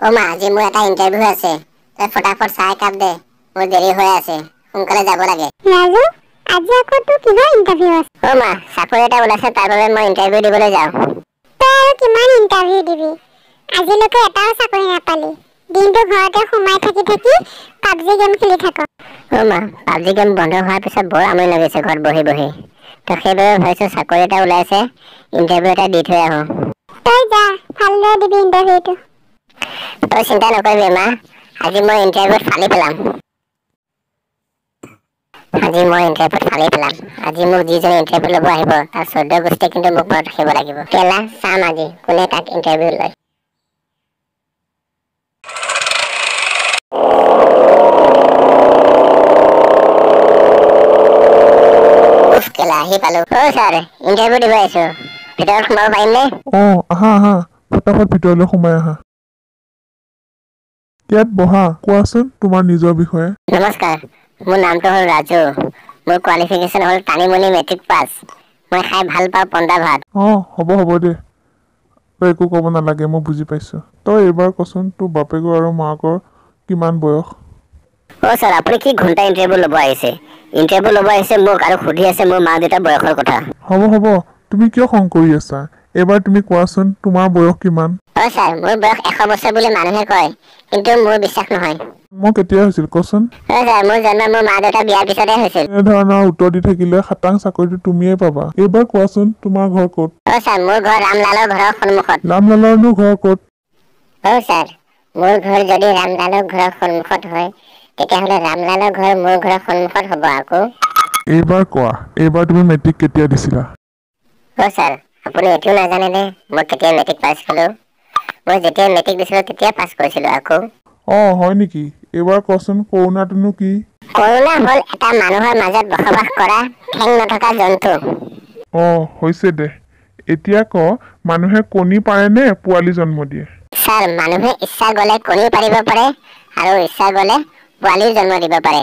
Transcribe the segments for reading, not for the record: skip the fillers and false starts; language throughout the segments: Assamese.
ও মা আজি মোৰ এটা ইন্টাৰভিউ আছে তই ফটাফট চাহ কাপ দে মোৰ দেৰি হৈ আছে সোনকালে যাব লাগে ৰাজু আজি আকৌ তোৰ কিহৰ ইন্টাৰভিউ আছে ও মা চাকৰি এটা ওলাইছে তাৰ বাবে মই ইন্টাৰভিউ দিবলৈ যাওঁ তই আৰু কিমান ইন্টাৰভিউ দিবি আজিলৈকে এটাও চাকৰি নাপালি দিনটো ঘৰতে সোমাই থাকি পাবজি গেম খেলি থাক ও মা পাবজি গেম বন্ধ হোৱাৰ পিছত বৰ আমনি লাগিছে ঘৰত বহি বহি তো সেইবাবে ভাবিছোঁ চাকৰি এটা ওলাইছে ইন্টাৰভিউ এটা দি থৈ আহোঁ তই যা ভালদৰে দিবি ইন্টাৰভিউটো তই চিন্তা নকৰিবি মা আজি মই ইন্টাৰভিউত ফালি পেলাম আজি মোক যিজনে ইন্টাৰভিউ ল'ব আহিব তাৰ 14 গোষ্ঠী কিন্তু মোক মনত ৰাখিব লাগিব কেলা চাম আজি কোনে তাক ইন্টাৰভিউ লয় কেলা আহি পালো ও ছাৰ ইন্টাৰভিউ দিব আহিছো ভিতৰত সোমাব পাৰিমনে আহা ফটাফট ভিতৰলৈ সোমাই আহা ইয়াত বহা কোৱাচোন তোমাৰ নিজৰ বিষয়ে নমস্কাৰ মোৰ নামটো হ'ল ৰাজু মোৰ কোৱালিফিকেশ্যন হ'ল টানিমুনি মেট্ৰিক পাছ মই খাই ভাল পাওঁ পন্দা ভাত হ'ব দে তই একো ক'ব নালাগে মই বুজি পাইছোঁ তই এইবাৰ কচোন তোৰ বাপেকৰ আৰু মাকৰ কিমান বয়স ছাৰ আপুনি কি ঘণ্টা ইন্টাৰভিউ ল'ব আহিছে মোক আৰু সুধি আছে মোৰ মা দেউতাৰ বয়সৰ কথা হ'ব তুমি কিয় খং কৰি আছা এবাৰ তুমি কোৱাচোন তোমাৰ বয়স কিমান ছাৰ মোৰ বয়স 100 বছৰ বুলি মানুহে কয় কিন্তু মোৰ বিশ্বাস নহয় মই কেতিয়া হৈছিল কচোন ছাৰ মোৰ জন্ম মোৰ মা দেউতা বিয়াৰ পিছতে হৈছিল এনেধৰণৰ উত্তৰ দি থাকিলে খাটাং চাকৰিটো তুমিয়ে পাবা এইবাৰ কোৱাচোন তোমাৰ ঘৰ ক'ত ছাৰ মোৰ ঘৰ ৰামলালৰ ঘৰৰ সন্মুখত ৰামলালৰনো ঘৰ ক'ত ছাৰ মোৰ ঘৰ যদি ৰামলালৰ ঘৰৰ সন্মুখত হয় তেতিয়াহ'লে ৰামলালৰ ঘৰ মোৰ ঘৰৰ সন্মুখত হ'ব আকৌ এইবাৰ কোৱা এইবাৰ তুমি মেট্ৰিক কেতিয়া দিছিলা ছাৰ আপুনি এতিয়াও নাজানে নে মই কেতিয়া মেট্ৰিক পাছ কৰিলোঁ মই যেতিয়া মেট্ৰিক দিছিলোঁ তেতিয়া পাছ কৰিছিলোঁ আকৌ হয় নেকি এইবাৰ কোৱাচোন কৰোণাটোনো কি কৰোণা হ'ল এটা মানুহৰ মাজত বসবাস কৰা ঠেং নথকা জন্তু হৈছে দে এতিয়া ক মানুহে কণী পাৰে নে পোৱালি জন্ম দিয়ে ছাৰ মানুহে ইচ্ছা গ'লে কণী পাৰিব পাৰে আৰু ইচ্ছা গ'লে পোৱালিও জন্ম দিব পাৰে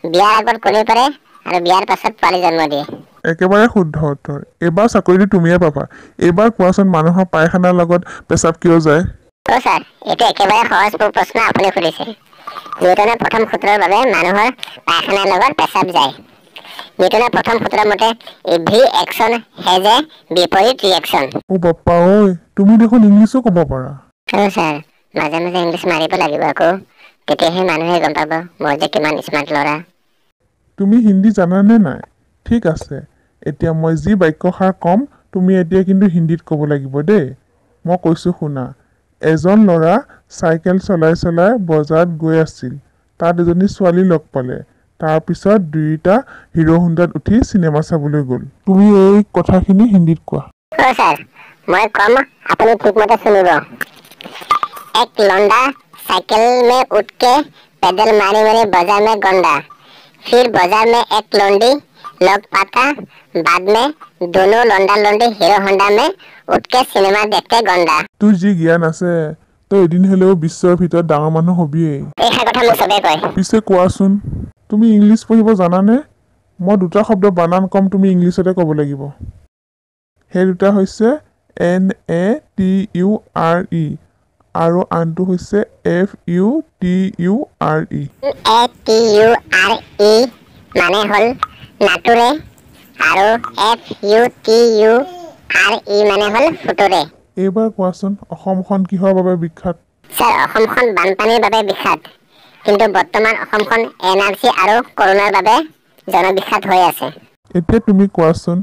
বিয়াৰ আগত কণী পাৰে আৰু বিয়াৰ পাছত পোৱালি জন্ম দিয়ে একেবাৰে শুদ্ধ উত্তৰ এইবাৰ চাকৰিটো তুমিয়ে পাবা এইবাৰ কোৱাচোন মানুহৰ পায়খানাৰ লগত পেচাব কিয় যায় ছাৰ এইটো একেবাৰে সহজ প্ৰশ্ন আপুনি সুধিছে নিউটনৰ প্ৰথম সূত্ৰৰ বাবে মানুহৰ পায়খানাৰ লগত পেচাব যায় নিউটনৰ প্ৰথম সূত্ৰৰ মতে এভৰি একশ্যন হেজ এ বিপৰীত ৰিয়েকশ্যন বাপ্পা ঐ তুমি দেখোন ইংলিছো ক'ব পাৰা ছাৰ মাজে মাজে ইংলিছ মাৰিব লাগিব আকৌ তেতিয়াহে মানুহে গম পাব মই যে কিমান স্মাৰ্ট ল'ৰা তুমি হিন্দী জানানে নাই ঠিক আছে এতিয়া মই যি বাক্যষাৰ ক'ম তুমি এতিয়া কিন্তু হিন্দীত ক'ব লাগিব দেই মই কৈছোঁ শুনা এজন ল'ৰা চাইকেল চলাই বজাৰত গৈ আছিল তাত এজনী ছোৱালী লগ পালে তাৰপিছত দুয়োটা হিৰো হোণ্ডাত উঠি চিনেমা চাবলৈ গ'ল তুমি এই কথাখিনি হিন্দীত কোৱা ছাৰ মই কম আপুনি ঠিকমতে শুনিব এক লौंडा साइकिल में उठ के पैदल मारी बाजार में गंडा फिर बाजार में एक लौंडी लोग पाता बाद में दोनों लौंडा लौंडी हीरो होंडा में उठ के सिनेमा देखते गंडा তোৰ যি জ্ঞান আছে তই এদিন হলেও বিশ্বৰ ভিতৰত ডাঙৰ মানুহ হবিয়ে এই কথা মোক সবে কয় পিছে কোৱাচোন তুমি ইংলিছ পঢ়িব জানানে মই দুটা শব্দ বানান কম তুমি ইংলিছতে ক'ব লাগিব সেই দুটা হৈছে NATURE আৰু আনটো হৈছে FUTURE ATURE মানে হল নাটুৰে আৰু FUTURE মানে হল ফুটুৰে এইবাৰ কোৱাচোন অসমখন কিহৰ বাবে বিখ্যাত ছাৰ অসমখন বানপানীৰ বাবে বিখ্যাত কিন্তু বৰ্তমান অসমখন NRC আৰু কৰোনাৰ বাবে জনবিখ্যাত হৈ আছে এতিয়া তুমি কোৱাচোন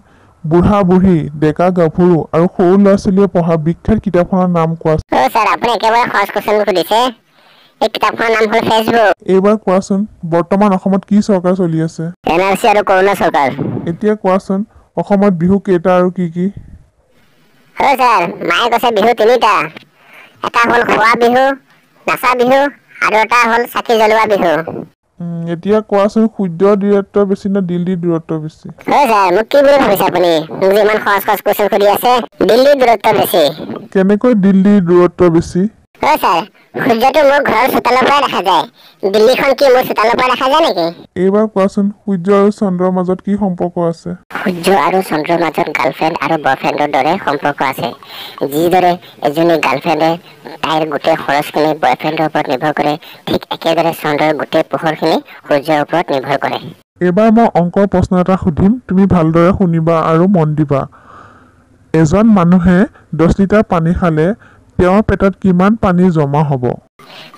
বুঢ়া বুঢ়ী ডেকা গাভৰু আৰু সৰু ল'ৰা ছোৱালীয়ে পঢ়া বিখ্যাত কিতাপখনৰ নাম কোৱাচোন ছাৰ আপুনি একেবাৰে সহজ কোৱেশ্চন সুধিছে এই কিতাপখনৰ নাম হ'ল ফেচবুক এইবাৰ কোৱাচোন বৰ্তমান অসমত কি চৰকাৰ চলি আছে NRC আৰু কৰোনা চৰকাৰ এতিয়া কোৱাচোন অসমত বিহু কেইটা আৰু কি কি ছাৰ মায়ে কৈছে বিহু তিনিটা এটা হ'ল খোৱা বিহু নাচা বিহু আৰু এটা হ'ল চাকি জ্বলোৱা বিহু এতিয়া কোৱাচোন সূৰ্যৰ দূৰত্ব বেছি নে দিল্লীৰ দূৰত্ব বেছি ছাৰ মোক কি বুলি ভাবিছে আপুনি মোক ইমান সহজ কোৱেশ্চন সুধি আছে দিল্লীৰ দূৰত্ব বেছি কেনেকৈ দিল্লীৰ দূৰত্ব বেছি অ স্যাৰ সূৰ্যটো মোৰ ঘৰৰ চোতালৰ পৰা দেখা যায় দিল্লীখন কি মোৰ চোতালৰ পৰা দেখা যায় নেকি এইবাৰ কোৱাচোন সূৰ্য আৰু চন্দ্ৰৰ মাজত কি সম্পৰ্ক আছে সূৰ্য আৰু চন্দ্ৰৰ মাজত গাৰ্লফ্ৰেণ্ড আৰু বয়ফ্ৰেণ্ডৰ দৰে সম্পৰ্ক আছে যিদৰে এজনী গাৰ্লফ্ৰেণ্ডে তাইৰ গোটেই খৰচখিনি বয়ফ্ৰেণ্ডৰ ওপৰত নিৰ্ভৰ কৰে ঠিক একেদৰে চন্দ্ৰৰ গোটেই পোহৰখিনি সূৰ্যৰ ওপৰত নিৰ্ভৰ কৰে এইবাৰ মই অংকৰ প্ৰশ্ন এটা সুধিম তুমি ভালদৰে শুনিবা আৰু মন দিবা এজন মানুহে 10 লিটাৰ পানী খালে তেওঁৰ পেটত কিমান পানী জমা হ'ব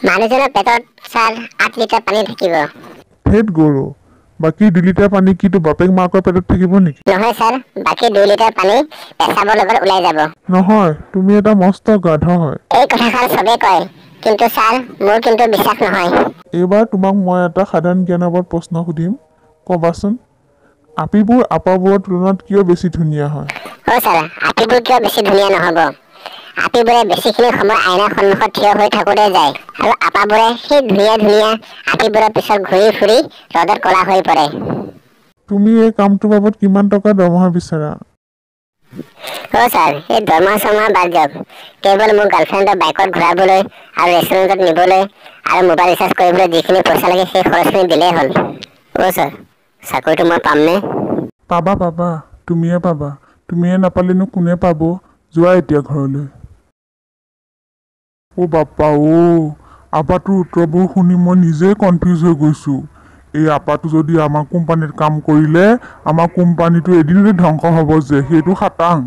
মানুহজনৰ পেটত স্যাৰ 8 লিটাৰ পানী থাকিব হেড গৰু বাকী 2 লিটাৰ পানী কিটো বাপেক মাকৰ পেটত থাকিব নেকি নহয় স্যাৰ বাকী 2 লিটাৰ পানী পেচাবৰ লগত ওলাই যাব নহয় তুমি এটা মস্ত গাধ হয় এই কথাষাৰ চবে কয় কিন্তু স্যাৰ মোৰ কিন্তু বিশ্বাস নহয় এইবাৰ তোমাক মই এটা সাধাৰণ জ্ঞানৰ ওপৰত প্ৰশ্ন সুধিম ক'বাচোন আপিবোৰ আপাবোৰৰ তুলনাত কিয় বেছি ধুনীয়া হয় অ স্যাৰ আপিবোৰ কিয় বেছি ধুনীয়া নহ'ব আপিবোৰে বেছিখিনি সময় আইনাৰ সন্মুখত থিয় হৈ থাকোঁতে যায় আৰু আপাবোৰে সেই ধুনীয়া ধুনীয়া আপিবোৰৰ পিছত ঘূৰি ফুৰি ৰ'দত ক'লা হৈ পৰে তুমি এই কামটোৰ বাবদ কিমান টকা দৰমহা বিচাৰা অ স্যাৰ এই দৰমহা বাদ দিয়ক কেৱল মোৰ গাৰ্লফ্ৰেণ্ডৰ বাইকত ঘূৰাবলৈ আৰু ৰেষ্টুৰেণ্টত নিবলৈ আৰু মোবাইল ৰিচাৰ্জ কৰিবলৈ যিখিনি পইচা লাগে সেই খৰচখিনি দিলেই হ'ল অ স্যাৰ চাকৰিটো মই পামনে পাবা পাবা তুমিয়ে পাবা তুমিয়ে নাপালেনো কোনে পাব যোৱা এতিয়া ঘৰলৈ অ' বাপ্পা আপাটোৰ উত্তৰবোৰ শুনি মই নিজেই কনফিউজ হৈ গৈছোঁ এই আপাটো যদি আমাৰ কোম্পানীত কাম কৰিলে আমাৰ কোম্পানীটো এদিনতে ধ্বংস হ'ব যে সেইটো খাটাং